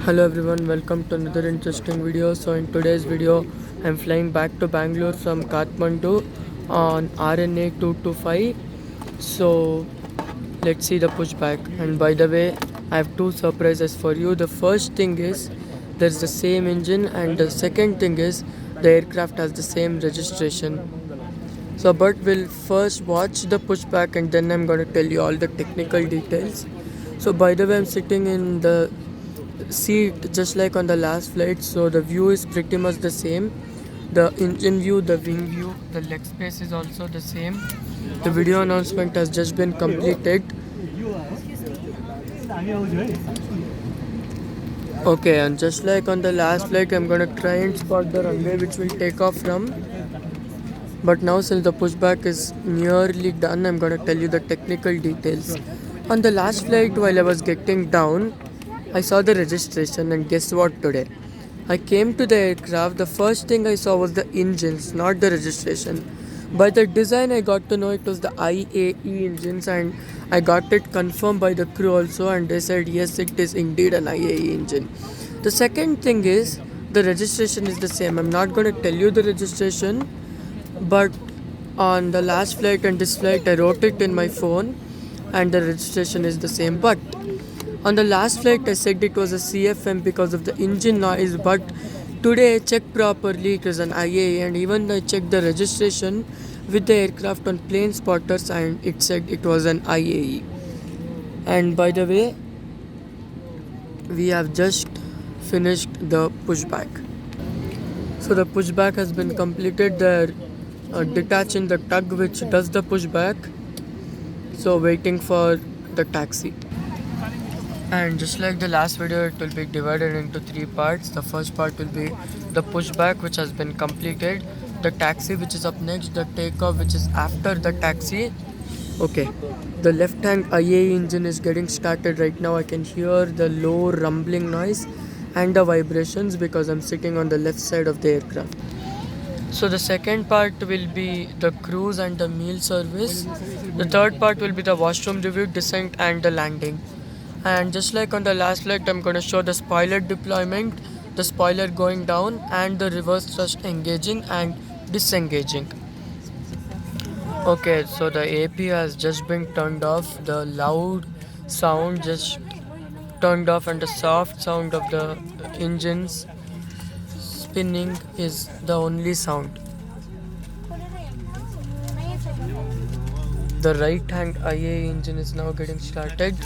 Hello everyone, welcome to another interesting video. So in today's video, I'm flying back to Bangalore from Kathmandu on RNA 225. So let's see the pushback. And by the way, I have two surprises for you. The first thing is there's the same engine, and the second thing is the aircraft has the same registration. So but we'll first watch the pushback and then I'm gonna tell you all the technical details. So by the way, I'm sitting in the seat just like on the last flight, so the view is pretty much the same. The engine view, the wing view, the leg space is also the same. The video announcement has just been completed. Okay, and just like on the last flight, I'm gonna try and spot the runway which will take off from. But now since the pushback is nearly done, I'm gonna tell you the technical details. On the last flight, while I was getting down, I saw the registration, and guess what today? I came to the aircraft, the first thing I saw was the engines, not the registration. By the design, I got to know it was the IAE engines, and I got it confirmed by the crew also, and they said yes, it is indeed an IAE engine. The second thing is the registration is the same. I'm not going to tell you the registration, but on the last flight and this flight, I wrote it in my phone, and the registration is the same. But on the last flight, I said it was a CFM because of the engine noise, but today I checked properly, it was an IAE, and even I checked the registration with the aircraft on plane spotters and it said it was an IAE. And by the way, we have just finished the pushback. So the pushback has been completed. They're detaching the tug which does the pushback. So waiting for the taxi. And just like the last video, it will be divided into three parts. The first part will be the pushback which has been completed, the taxi which is up next, the takeoff which is after the taxi. Okay, the left hand IAE engine is getting started right now. I can hear the low rumbling noise and the vibrations because I'm sitting on the left side of the aircraft. So the second part will be the cruise and the meal service. The third part will be the washroom review, descent and the landing. And just like on the last flight, I'm going to show the spoiler deployment, the spoiler going down and the reverse thrust engaging and disengaging. Okay, so the AP has just been turned off. The loud sound just turned off and the soft sound of the engines spinning is the only sound. The right hand IAE engine is now getting started.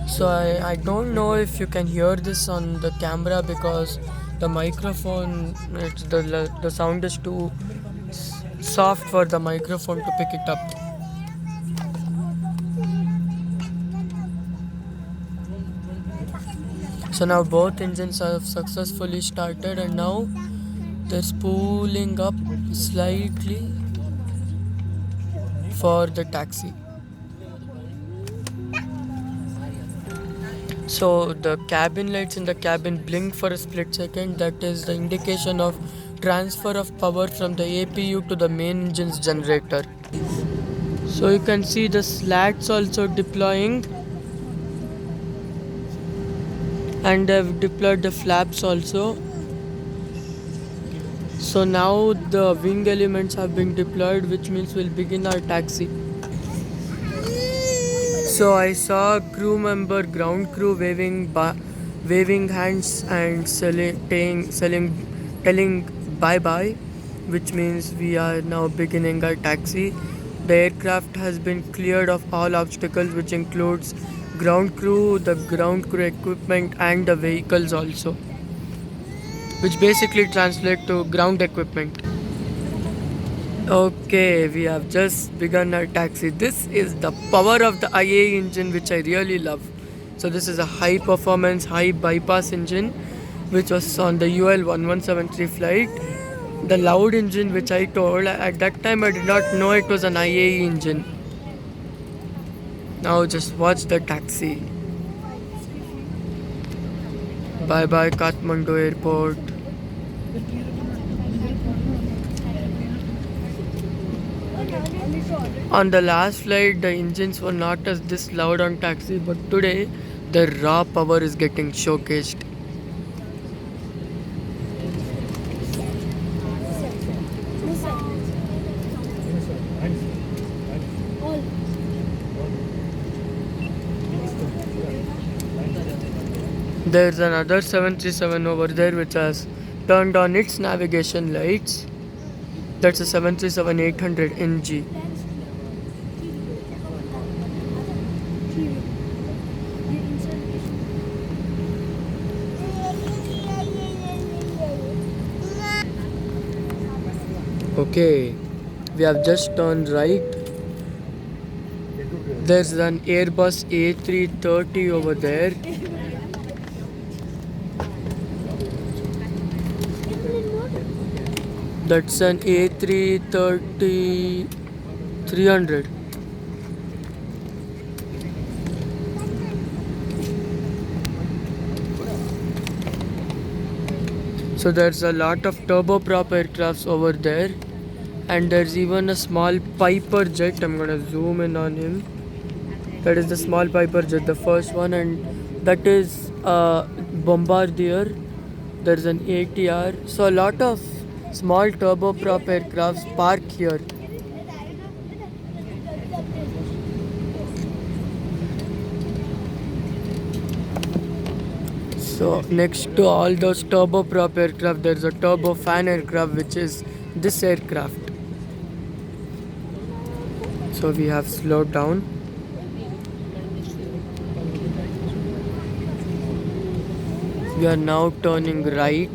So I don't know if you can hear this on the camera because the microphone, the sound is too soft for the microphone to pick it up. So now both engines have successfully started and now they're spooling up slightly for the taxi. So the cabin lights in the cabin blink for a split second. That is the indication of transfer of power from the APU to the main engine's generator. So you can see the slats also deploying, and I've deployed the flaps also. So now the wing elements have been deployed, which means we'll begin our taxi. So I saw a crew member, ground crew waving hands and telling bye bye, which means we are now beginning our taxi. The aircraft has been cleared of all obstacles, which includes ground crew, the ground crew equipment, and the vehicles also, which basically translate to ground equipment. Okay, we have just begun our taxi. This is the power of the IAE engine, which I really love. So this is a high performance, high bypass engine, which was on the UL 1173 flight. The loud engine, which I told, at that time I did not know it was an IAE engine. Now just watch the taxi. Bye bye Kathmandu Airport. On the last flight, the engines were not as this loud on taxi, but today the raw power is getting showcased. There's another 737 over there which has turned on its navigation lights. That's a 737-800 NG. Okay, we have just turned right. There's an Airbus A330 over there. That's an A330 300. So there's a lot of turboprop aircrafts over there, and there's even a small Piper jet. I'm gonna zoom in on him. That is the small Piper jet, the first one, and that is a Bombardier. There's an ATR. So a lot of small turboprop aircrafts park here. So next to all those turboprop aircraft, there's a turbofan aircraft, which is this aircraft. So we have slowed down. We are now turning right.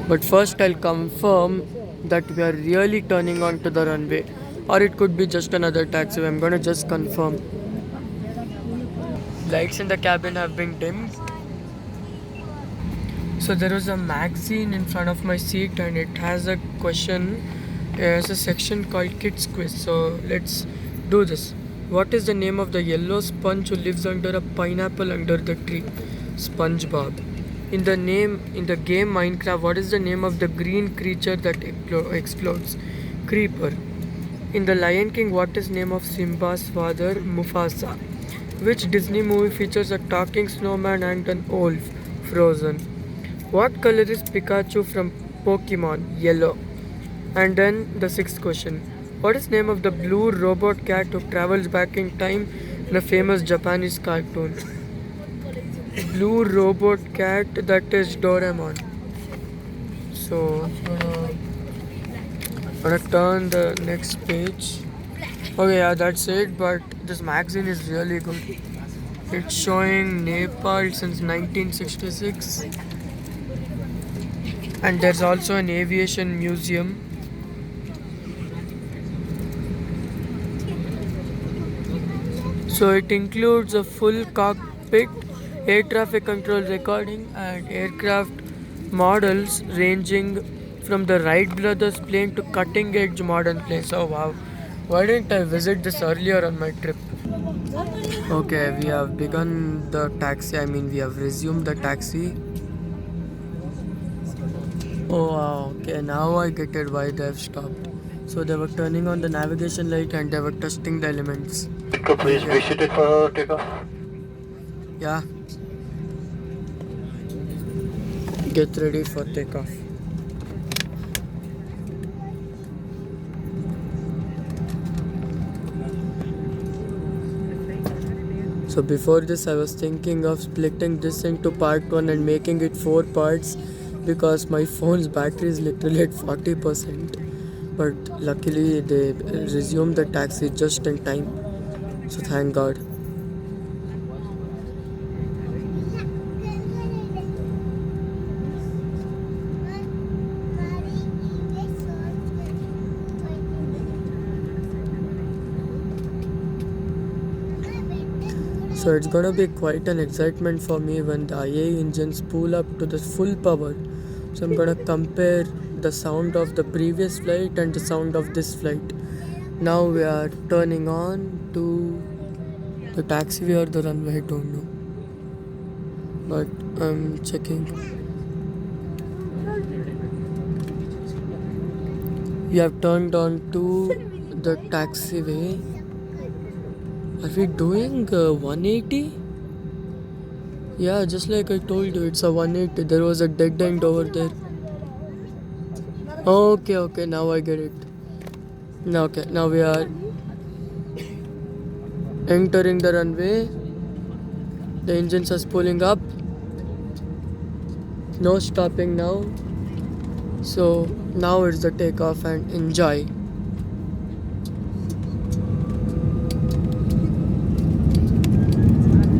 But first I'll confirm that we are really turning onto the runway, or it could be just another taxi. I'm gonna just confirm. Lights in the cabin have been dimmed. So there was a magazine in front of my seat, and it has a question. It has a section called Kids Quiz. So let's do this. What is the name of the yellow sponge who lives under a pineapple under the tree? SpongeBob. In the game Minecraft, what is the name of the green creature that explodes? Creeper. In the Lion King, what is the name of Simba's father? Mufasa. Which Disney movie features a talking snowman and an wolf? Frozen. What color is Pikachu from Pokemon? Yellow. And then the sixth question. What is the name of the blue robot cat who travels back in time in a famous Japanese cartoon? Blue robot cat, that is Doraemon. So I'm gonna turn the next page. Okay, yeah, that's it. But this magazine is really good. It's showing Nepal since 1966, and there's also an aviation museum. So it includes a full cockpit, air traffic control recording, and aircraft models ranging from the Wright brothers plane to cutting edge modern planes. Oh wow, why didn't I visit this earlier on my trip? Okay, we have begun the taxi. We have resumed the taxi. Oh wow, okay, now I get it why they have stopped. So they were turning on the navigation light and they were testing the elements. Please be seated for takeoff. Yeah. Get ready for takeoff. So before this I was thinking of splitting this into part 1 and making it 4 parts, because my phone's battery is literally at 40%. But luckily they resumed the taxi just in time. So thank God. So it's gonna be quite an excitement for me when the IA engines pull up to the full power. So I'm gonna compare the sound of the previous flight and the sound of this flight. Now we are turning on to the taxiway or the runway, I don't know. But I'm checking. We have turned on to the taxiway. Are we doing 180? Yeah, just like I told you, it's a 180. There was a dead end over there. Okay, now I get it. Now we are entering the runway. The engines are spooling up. No stopping now. So now it's the takeoff and enjoy.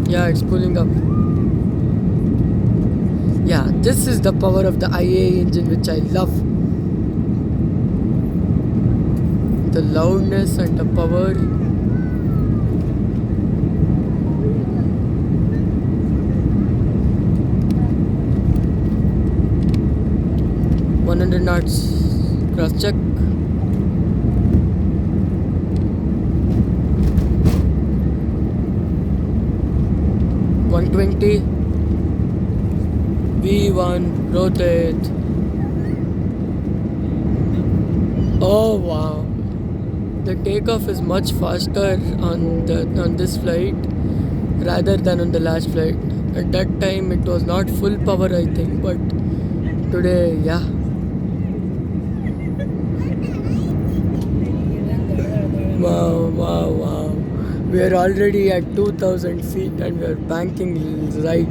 Yeah, it's pulling up. Yeah, this is the power of the IA engine, which I love. The loudness and the power. knots. Cross check. $120. V1 rotate. Oh wow, the takeoff is much faster on this flight rather than on the last flight. At that time it was not full power, I think, but today, yeah. Wow. We are already at 2000 feet and we are banking right.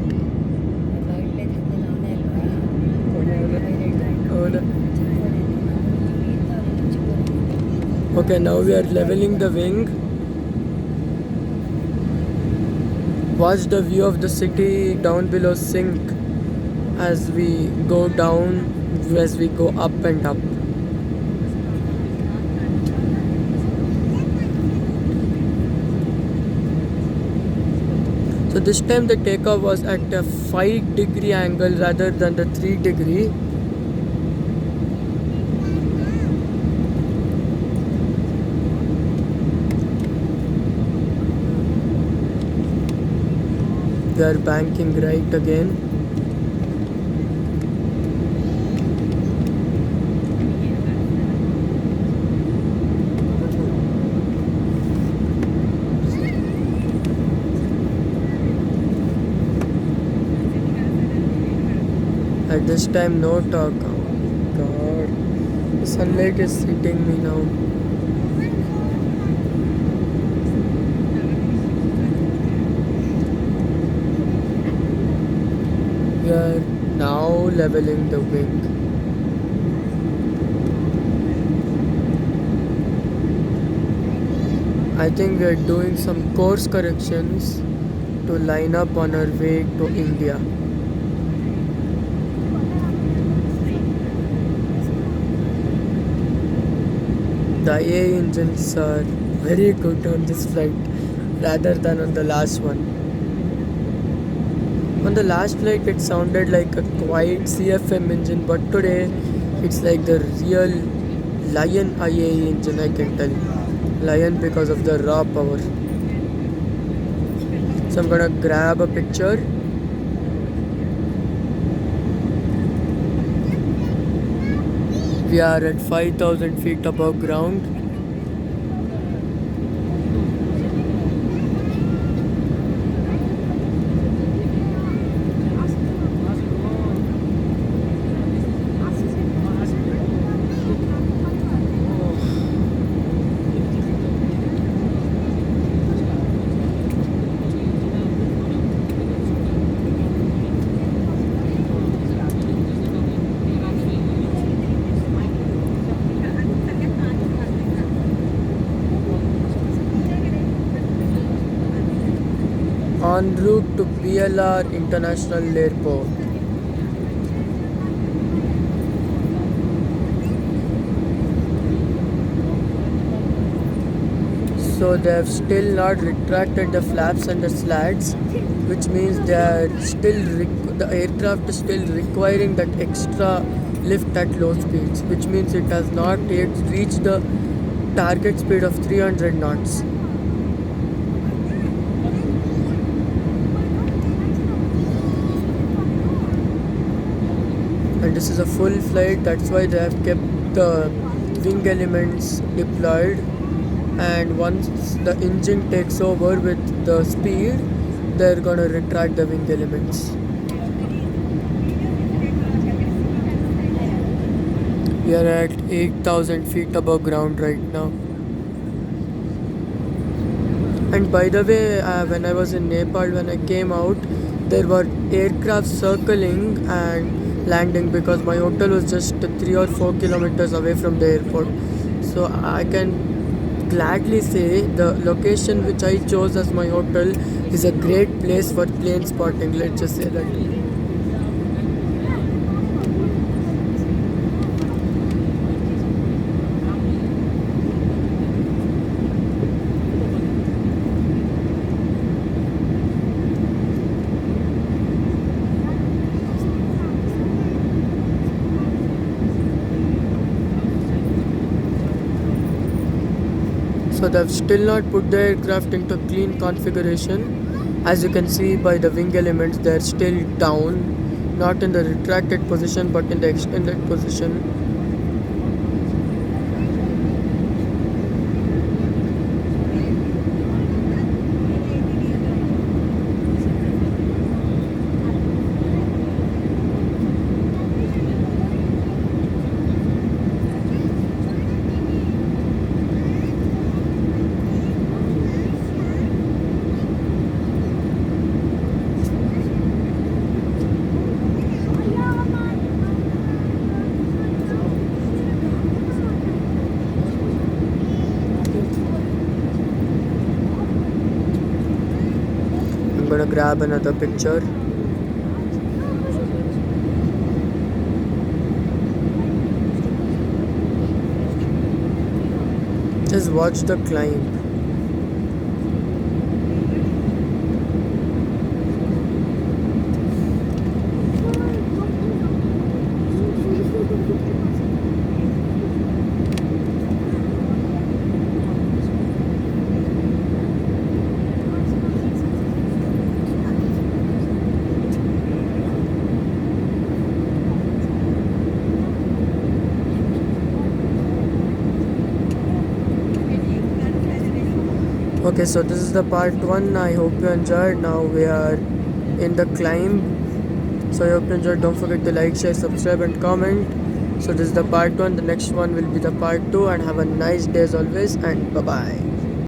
Okay, now we are leveling the wing. Watch the view of the city down below sink as we go down, as we go up and up. So this time the takeoff was at a 5-degree angle rather than the 3-degree. We are banking right again. At this time, no talk. Oh God, the sunlight is hitting me now. We are now leveling the wing. I think we are doing some course corrections to line up on our way to India. The IA engines are very good on this flight rather than on the last one. On the last flight it sounded like a quiet CFM engine, but today it's like the real Lion IA engine, I can tell. Lion because of the raw power. So I'm gonna grab a picture. We are at 5000 feet above ground. En route to PLR International Airport. So they have still not retracted the flaps and the slats, which means they are still the aircraft is still requiring that extra lift at low speeds, which means it has not yet reached the target speed of 300 knots. And this is a full flight, that's why they have kept the wing elements deployed, and once the engine takes over with the speed, they're gonna retract the wing elements. We are at 8,000 feet above ground right now. And by the way, when I was in Nepal, when I came out, there were aircraft circling and landing because my hotel was just 3 or 4 kilometers away from the airport. So I can gladly say the location which I chose as my hotel is a great place for plane spotting. Let's just say that. So they've still not put the aircraft into clean configuration. As you can see by the wing elements, they're still down, not in the retracted position but in the extended position. I'm gonna grab another picture. Just watch the climb. Okay, so this is the part 1. I hope you enjoyed. Now we are in the climb. So I hope you enjoyed. Don't forget to like, share, subscribe and comment. So this is the part 1. The next one will be the part 2. And have a nice day as always, and bye bye.